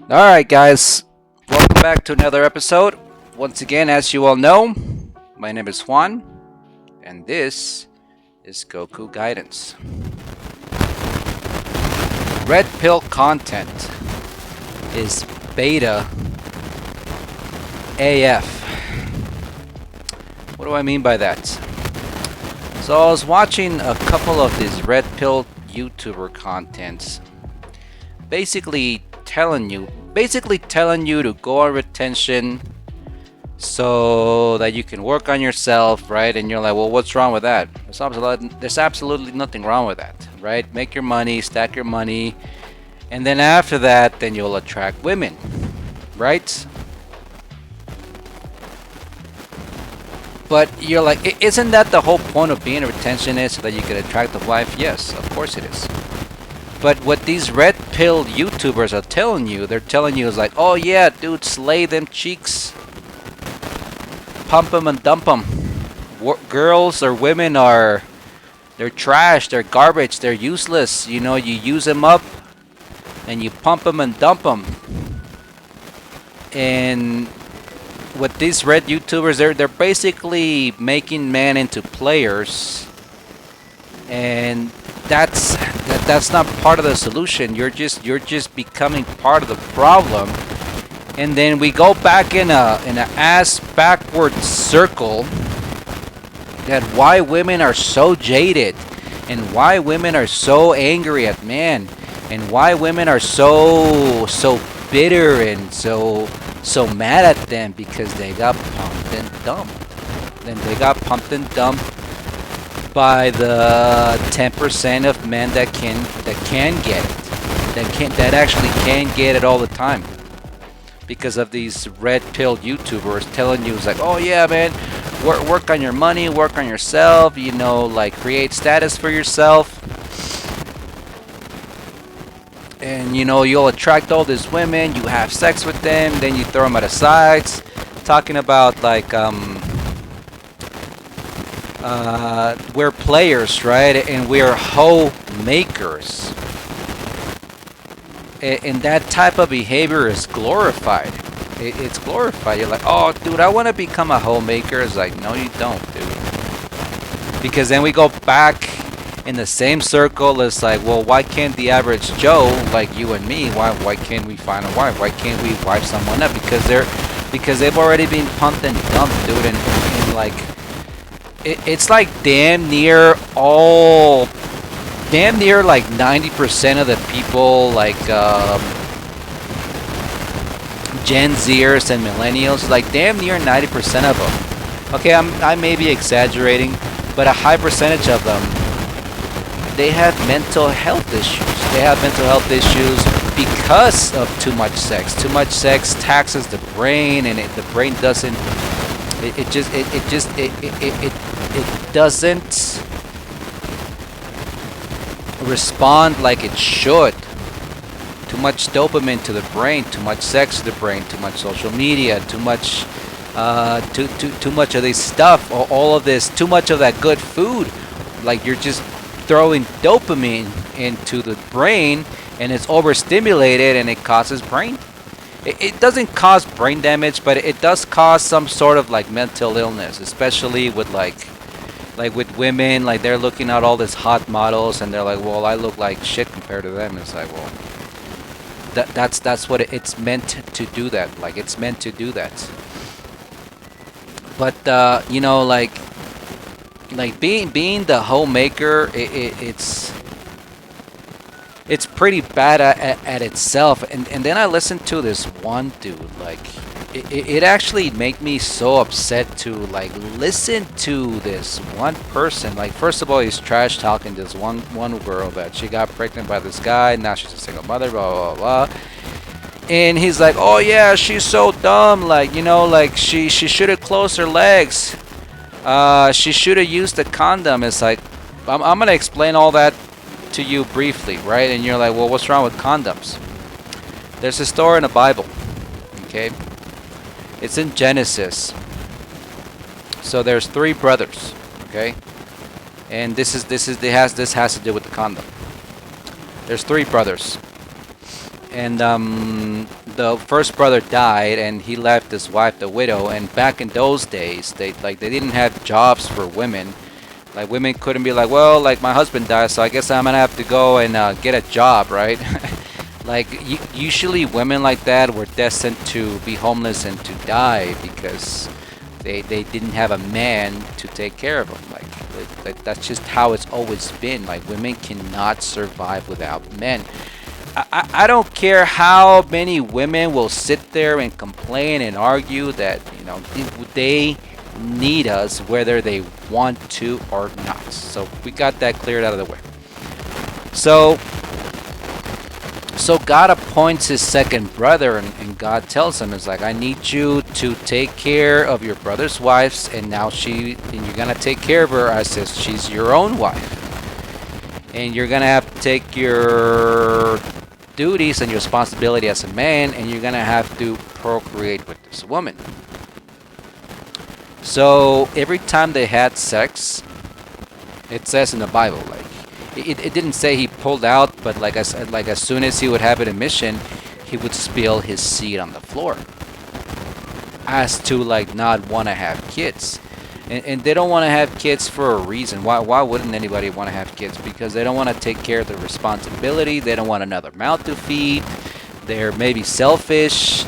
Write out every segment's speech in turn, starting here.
Alright, guys, welcome back to another episode. Once again, as you all know, my name is Juan, and this is Goku Guidance. Red Pill content is beta AF. What do I mean by that? So I was watching a couple of these Red Pill YouTuber contents, basically telling you to go on retention so that you can work on yourself, right? And you're like, well, what's wrong with that? There's absolutely nothing wrong with that, right? Make your money, stack your money, and then after that, then you'll attract women, right? But you're like, isn't that the whole point of being a retentionist, so that you can attract a wife? Yes, of course it is. But what these red pill YouTubers are telling you, they're telling you is like, oh yeah, dude, slay them cheeks, pump them and dump them. Girls or women they're trash, they're garbage, they're useless. You know, you use them up and you pump them and dump them. And with these red YouTubers, they're basically making men into players, and that's not part of the solution. You're just becoming part of the problem, and then we go back in a ass backward circle. That why women are so jaded, and why women are so angry at men, and why women are so bitter and so mad at them, because they got pumped and dumped. And they got pumped and dumped by the 10% of men that can get it, that actually can get it all the time, because of these red pill YouTubers telling you, it's like, oh yeah, man, work on your money, work on yourself, you know, like create status for yourself, and you know, you'll attract all these women, you have sex with them, then you throw them at the sides, talking about like we're players, right? And we're hoe makers. And that type of behavior is glorified. It's glorified. You're like, oh, dude, I want to become a hoe maker. It's like, no, you don't, dude. Because then we go back in the same circle. It's like, well, why can't the average Joe, like you and me, why can't we find a wife? Why can't we wife someone up? Because they've already been pumped and dumped, dude, and like, it's like damn near like 90% of the people, like Gen Zers and millennials, like damn near 90% of them. Okay, I may be exaggerating, but a high percentage of them, they have mental health issues. They have mental health issues because of too much sex. Too much sex taxes the brain, and the brain doesn't. It doesn't respond like it should. Too much dopamine to the brain, too much sex to the brain, too much social media, too much too much of this stuff, all of this, too much of that good food. Like, you're just throwing dopamine into the brain, and it's overstimulated, and it causes brain. It doesn't cause brain damage, but it does cause some sort of like mental illness, especially with like with women. Like, they're looking at all these hot models, and they're like, well, I look like shit compared to them. It's like, well, that's what it's meant to do that. Like, it's meant to do that. But you know, like being the homemaker, it's pretty bad at itself. And then I listened to this one dude, like it actually made me so upset to like listen to this one person. Like, first of all, he's trash talking this one girl that she got pregnant by this guy, now she's a single mother, blah blah blah. And he's like, oh yeah, she's so dumb, like, you know, like she should have closed her legs, she should have used a condom. It's like, I'm gonna explain all that to you briefly, right? And you're like, well, what's wrong with condoms? There's a story in the Bible, okay? It's in Genesis. So there's 3 brothers, okay? And this has to do with the condom. There's 3 brothers, and the first brother died and he left his wife the widow. And back in those days, they didn't have jobs for women. Like women couldn't be like, well, like my husband died, so I guess I'm gonna have to go and get a job, right? Like usually women like that were destined to be homeless and to die because they didn't have a man to take care of them. Like that's just how it's always been. Like women cannot survive without men. I don't care how many women will sit there and complain and argue that they need us whether they want to or not. So we got that cleared out of the way. So God appoints his second brother, and God tells him, it's like, I need you to take care of your brother's wives, and you're gonna take care of her as if she's your own wife. And you're gonna have to take your duties and your responsibility as a man, and you're gonna have to procreate with this woman. So every time they had sex, it says in the Bible, like it didn't say he pulled out, but like as soon as he would have an emission, he would spill his seed on the floor, as to like not want to have kids. And they don't want to have kids for a reason. Why wouldn't anybody want to have kids? Because they don't want to take care of the responsibility. They don't want another mouth to feed. They're maybe selfish.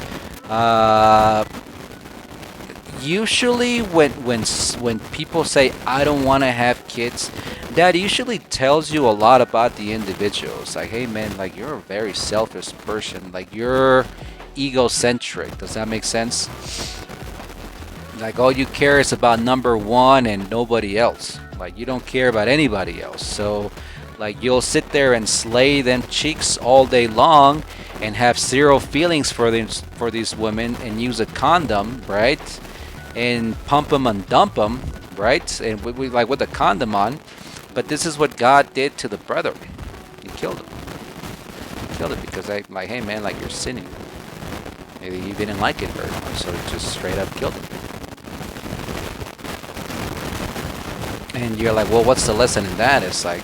Usually when people say I don't want to have kids, that usually tells you a lot about the individual. It's like, hey man, like you're a very selfish person. Like you're egocentric. Does that make sense? Like all you care is about number one and nobody else. Like you don't care about anybody else. So like you'll sit there and slay them cheeks all day long and have zero feelings for these women and use a condom, right? And pump them and dump them, right? And we like with a condom on. But this is what God did to the brother. He killed him. He killed him because like, hey man, like you're sinning. Maybe he didn't like it very much, so he just straight up killed him. And you're like, well, what's the lesson in that? It's like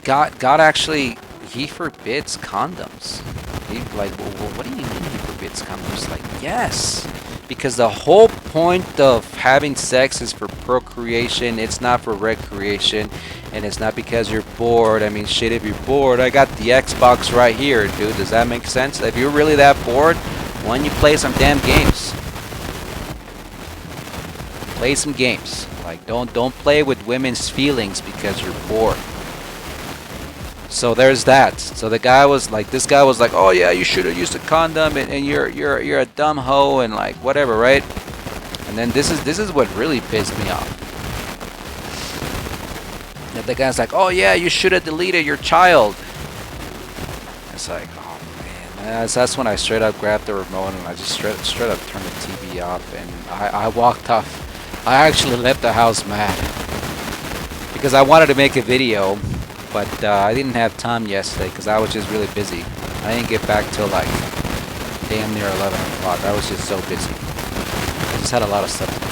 God actually, he forbids condoms. He like, well, what do you mean he forbids condoms? Like, yes, because the whole point of having sex is for procreation. It's not for recreation, and it's not because you're bored. I mean, shit, if you're bored, I got the Xbox right here, dude. Does that make sense? If you're really that bored, why don't you play some damn games? Play some games. Like, don't play with women's feelings because you're bored. So there's that. So this guy was like, oh yeah, you should have used a condom, and you're a dumb hoe and like whatever, right? And then this is what really pissed me off. That the guy's like, oh yeah, you should have deleted your child. It's like, oh man, that's when I straight up grabbed the remote and I just straight up turned the TV off, and I walked off. I actually left the house mad because I wanted to make a video, but I didn't have time yesterday because I was just really busy. I didn't get back till like damn near 11 o'clock. I was just so busy. I just had a lot of stuff to do.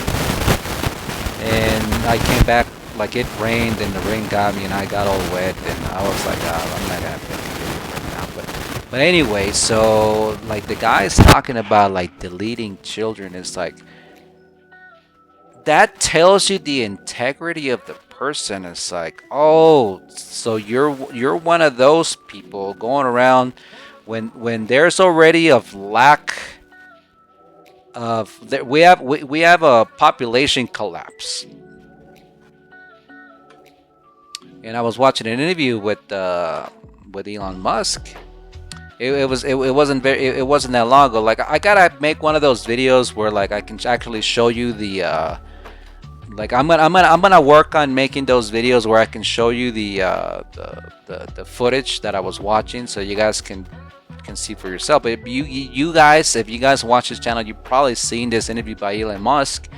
And I came back, like it rained and the rain got me and I got all wet, and I was like, I'm not gonna make a video right now. But anyway, so like the guy's talking about like deleting children. It's like, that tells you the integrity of the person. It's like, oh, so you're one of those people going around when there's already of lack of we have a population collapse. And I was watching an interview with Elon Musk. It wasn't that long ago. Like I gotta make one of those videos where like I can actually show you the like I'm gonna work on making those videos where I can show you the footage that I was watching, so you guys can see for yourself. But if you guys watch this channel, you've probably seen this interview by Elon Musk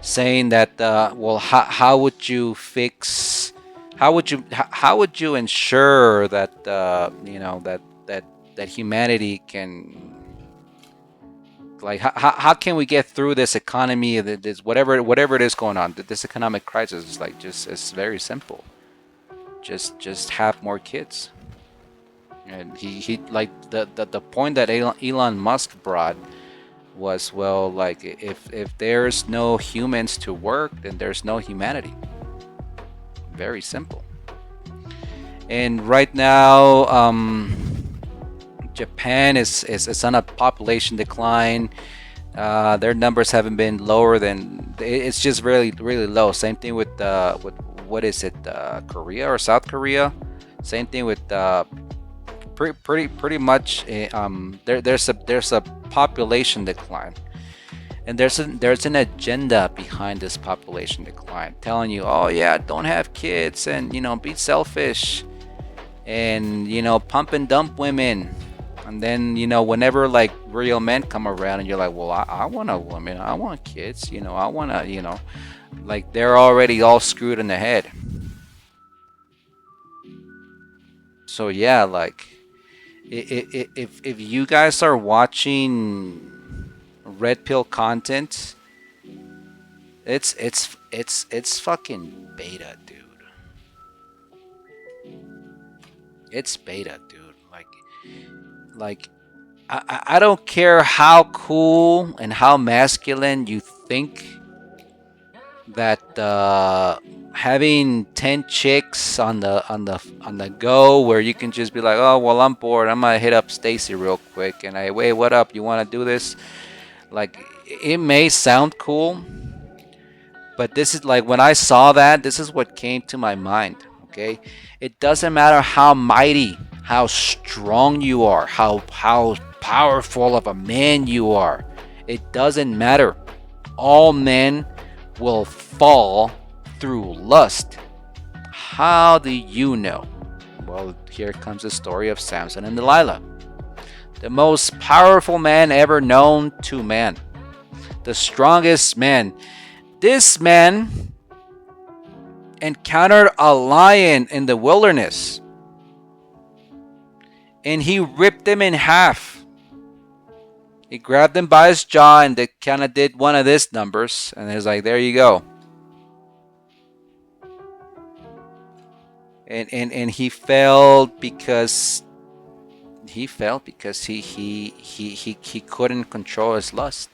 saying that well, how would you ensure that that humanity can, like, how can we get through this economy, this whatever it is going on, this economic crisis? Is like, it's very simple. Just have more kids. And he like the point that Elon Musk brought was, well, like if there's no humans to work, then there's no humanity. Very simple. And right now, Japan is on a population decline. Their numbers haven't been lower than, it's just really low. Same thing with what is it, Korea or South Korea? Same thing with pretty much. There's a population decline, and there's an agenda behind this population decline, telling you, oh yeah, don't have kids, and be selfish, and pump and dump women. And then whenever like real men come around, and you're like, well, I want a woman, I want kids, I want to, like they're already all screwed in the head. So yeah, like if you guys are watching red pill content, it's fucking beta, dude. It's beta, dude. Like I don't care how cool and how masculine you think that having 10 chicks on the go, where you can just be like, oh well, I'm bored, I'm gonna hit up Stacy real quick, and wait, what up, you want to do this? Like, it may sound cool, but this is like, when I saw that, this is what came to my mind. Okay, it doesn't matter how mighty, how strong you are, how powerful of a man you are. It doesn't matter. All men will fall through lust. How do you know? Well, here comes the story of Samson and Delilah. The most powerful man ever known to man. The strongest man. This man encountered a lion in the wilderness, and he ripped him in half. He grabbed him by his jaw, and they kind of did one of his numbers, and he's like, there you go. And he fell because he couldn't control his lust.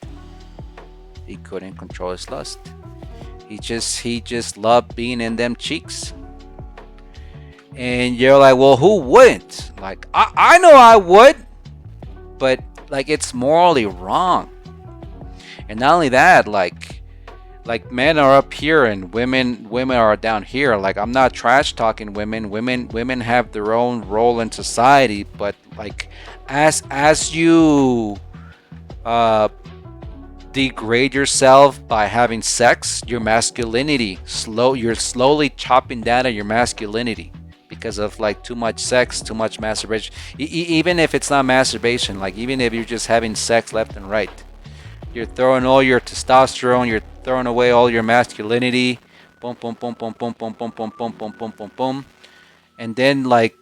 He couldn't control his lust. He just loved being in them cheeks. And you're like, well, who wouldn't? Like, I know I would, but like, it's morally wrong. And not only that, like men are up here and women are down here. Like, I'm not trash talking women. Women have their own role in society, but like, as you degrade yourself by having sex, your masculinity you're slowly chopping down on your masculinity because of like too much sex, too much masturbation. Even if it's not masturbation, like even if you're just having sex left and right, you're throwing all your testosterone, you're throwing away all your masculinity. Boom, boom, boom, boom, boom, boom, boom, boom, boom, boom, boom, boom, boom. And then, like,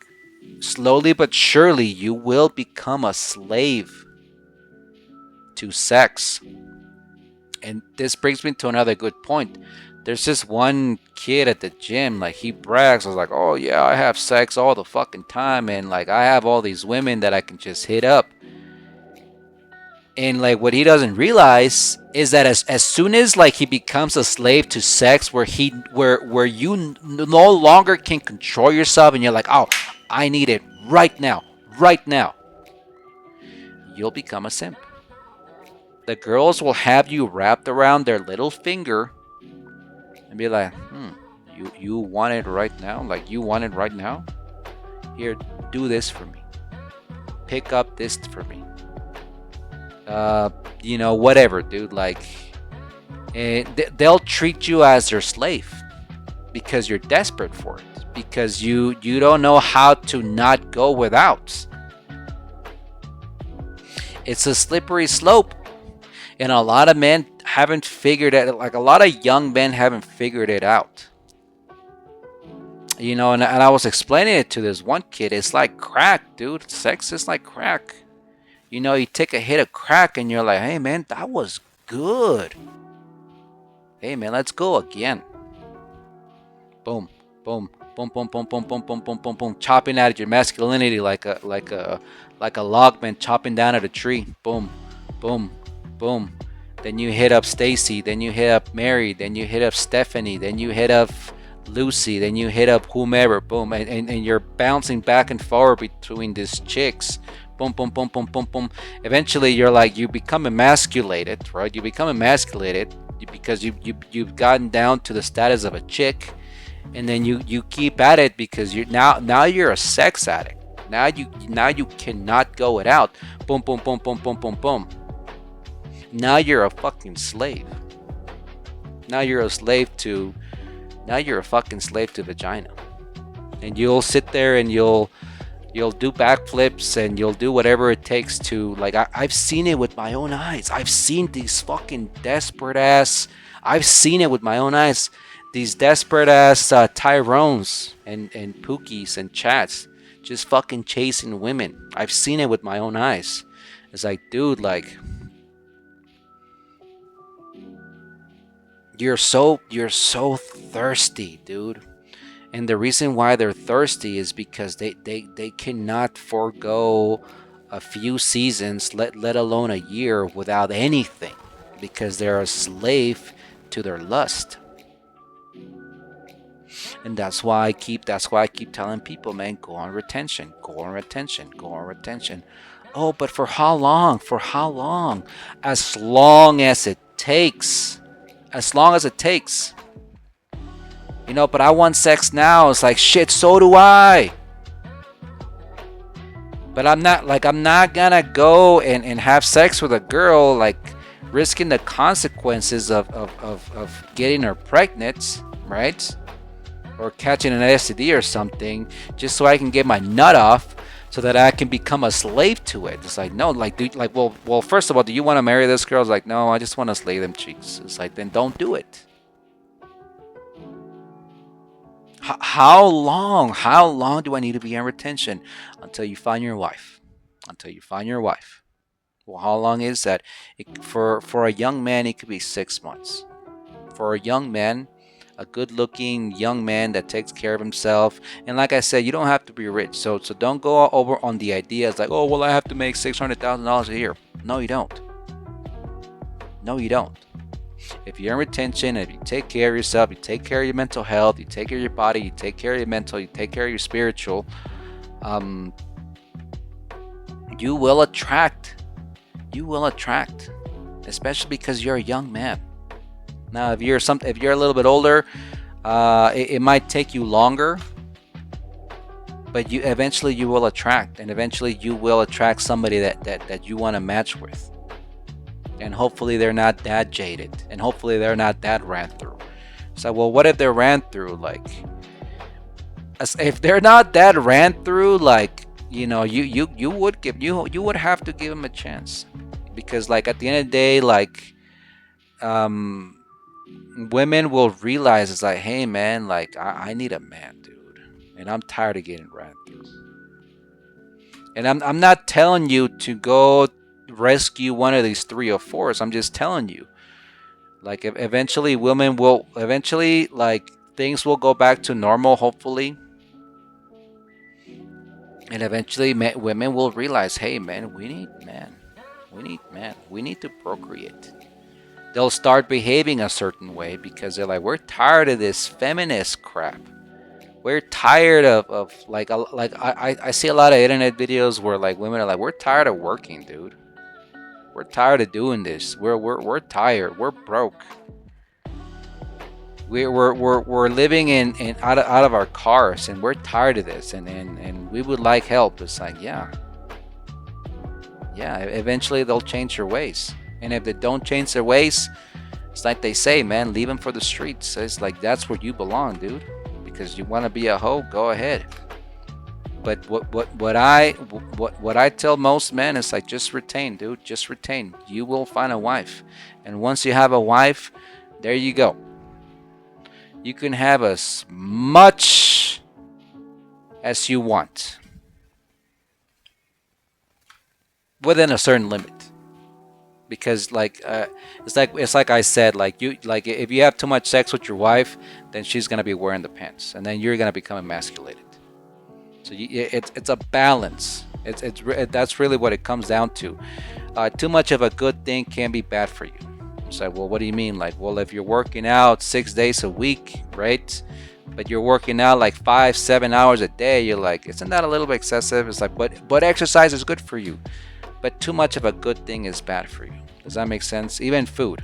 slowly but surely, you will become a slave to sex. And this brings me to another good point. There's this one kid at the gym, like, he brags. I was like, oh yeah, I have sex all the fucking time, and like, I have all these women that I can just hit up. And like, what he doesn't realize is that as soon as like he becomes a slave to sex, where you no longer can control yourself, and you're like, oh, I need it right now, you'll become a simp. The girls will have you wrapped around their little finger and be like, you want it right now? Like, you want it right now? Here, do this for me. Pick up this for me. Whatever, dude. Like, they'll treat you as their slave because you're desperate for it, because you don't know how to not go without. It's a slippery slope, and a lot of men haven't figured it. Like, a lot of young men haven't figured it out. And I was explaining it to this one kid. It's like crack, dude. Sex is like crack. You take a hit of crack and you're like, hey man, that was good. Hey man, let's go again. Boom, boom, Boom, boom, boom, boom, boom, boom, boom, boom, boom, chopping at your masculinity like a logman chopping down at a tree. Boom, boom, boom. Then you hit up Stacy. Then you hit up Mary. Then you hit up Stephanie. Then you hit up Lucy. Then you hit up whomever. Boom, and you're bouncing back and forward between these chicks. Boom, boom, boom, boom, boom, boom. Eventually, you're like you become emasculated, right? You become emasculated because you've gotten down to the status of a chick, and then you keep at it because you now you're a sex addict. Now you cannot go it out. Boom, boom, boom, boom, boom, boom, boom. Now you're a fucking slave. Now you're a slave to. Now you're a fucking slave to vagina, and you'll sit there and you'll do backflips and you'll do whatever it takes to like I've seen it with my own eyes. I've seen these fucking desperate ass. I've seen it with my own eyes. These desperate ass Tyrones and Pookies and Chats just fucking chasing women. I've seen it with my own eyes. It's like, dude, like you're so thirsty, dude. And the reason why they're thirsty is because they cannot forego a few seasons, let alone a year, without anything, because they're a slave to their lust. And that's why I keep telling people, man, go on retention, go on retention, go on retention. Oh, but for how long? For how long? As long as it takes. As long as it takes. But I want sex now. It's like, shit, so do I. But I'm not gonna go and have sex with a girl, like risking the consequences of getting her pregnant, right? Or catching an STD or something, just so I can get my nut off, so that I can become a slave to it. It's like, no, like, dude, like, well, first of all, do you want to marry this girl? It's like, no, I just want to slay them cheeks. It's like, then don't do it. How long do I need to be in retention? Until you find your wife. Until you find your wife. Well, how long is that? For a young man, it could be 6 months. For a young man, a good-looking young man that takes care of himself, and like I said, you don't have to be rich. So don't go over on the ideas like, oh, well, I have to make $600,000 a year. No, you don't. No, you don't. If you're in retention, if you take care of yourself, you take care of your mental health, you take care of your body, you take care of your mental, you take care of your spiritual, you will attract. You will attract, especially because you're a young man. Now, if you're a little bit older, it might take you longer, but eventually you will attract, and eventually you will attract somebody that you want to match with. And hopefully they're not that jaded, and hopefully they're not that ran through. So, well, what if they're ran through? Like, if they're not that ran through, like, you would have to give them a chance, because, like, at the end of the day, like, women will realize, it's like, hey, man, like, I need a man, dude, and I'm tired of getting ran through. And I'm not telling you to go rescue one of these 3 or 4s. I'm just telling you, like, eventually like, things will go back to normal, hopefully, and eventually women will realize, hey, man, we need to procreate. They'll start behaving a certain way because they're like, we're tired of this feminist crap. We're tired of I see a lot of internet videos where, like, women are like, we're tired of working, dude. We're tired of doing this. We're tired. We're broke. We're living in out of our cars, and we're tired of this, and we would like help. It's like, yeah. Eventually they'll change their ways, and if they don't change their ways, it's like they say, man, leave them for the streets. It's like, that's where you belong, dude. Because you want to be a hoe, go ahead. But what I tell most men is, like, just retain, dude. Just retain. You will find a wife, and once you have a wife, there you go. You can have as much as you want, within a certain limit. because it's like I said, like if you have too much sex with your wife, then she's gonna be wearing the pants, and then you're gonna become emasculated. So it's a balance. That's really what it comes down to. Too much of a good thing can be bad for you. So, well, what do you mean? Like, well, if you're working out 6 days a week, right? But you're working out like 5, 7 hours a day, you're like, isn't that a little bit excessive? It's like, but exercise is good for you. But too much of a good thing is bad for you. Does that make sense? Even food.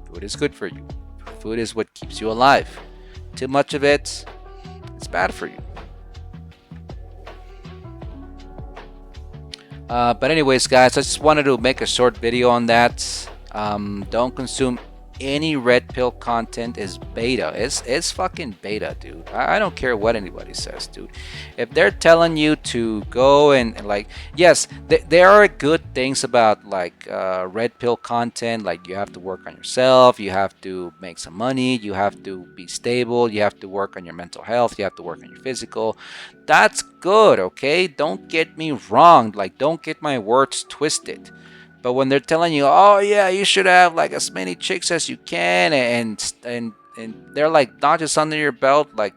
Food is good for you. Food is what keeps you alive. Too much of it, it's bad for you. But anyways, guys, I just wanted to make a short video on that. Don't consume any red pill content. Is beta. It's fucking beta, dude. I don't care what anybody says, dude. If they're telling you to go and like, yes, there are good things about like red pill content. Like you have to work on yourself, you have to make some money, you have to be stable, you have to work on your mental health, you have to work on your physical. That's good, okay? Don't get me wrong. Like, don't get my words twisted. But when they're telling you, oh yeah, you should have like as many chicks as you can, and they're like not just under your belt, like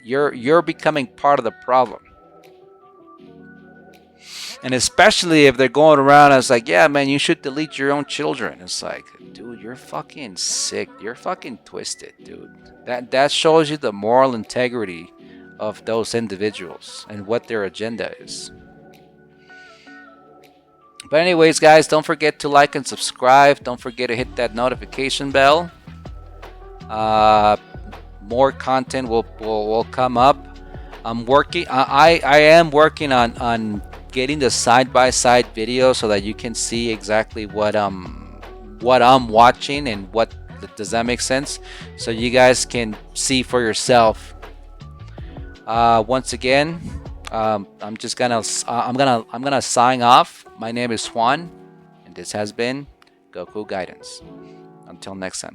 you're becoming part of the problem. And especially if they're going around as like, yeah, man, you should delete your own children. It's like, dude, you're fucking sick. You're fucking twisted, dude. That shows you the moral integrity of those individuals and what their agenda is. But anyways, guys, don't forget to like and subscribe. Don't forget to hit that notification bell. More content will come up. I'm working. I am working on getting the side-by-side video so that you can see exactly what I'm watching and what. Does that make sense? So you guys can see for yourself. Once again, I'm gonna sign off. My name is Juan, and this has been Goku Guidance. Until next time.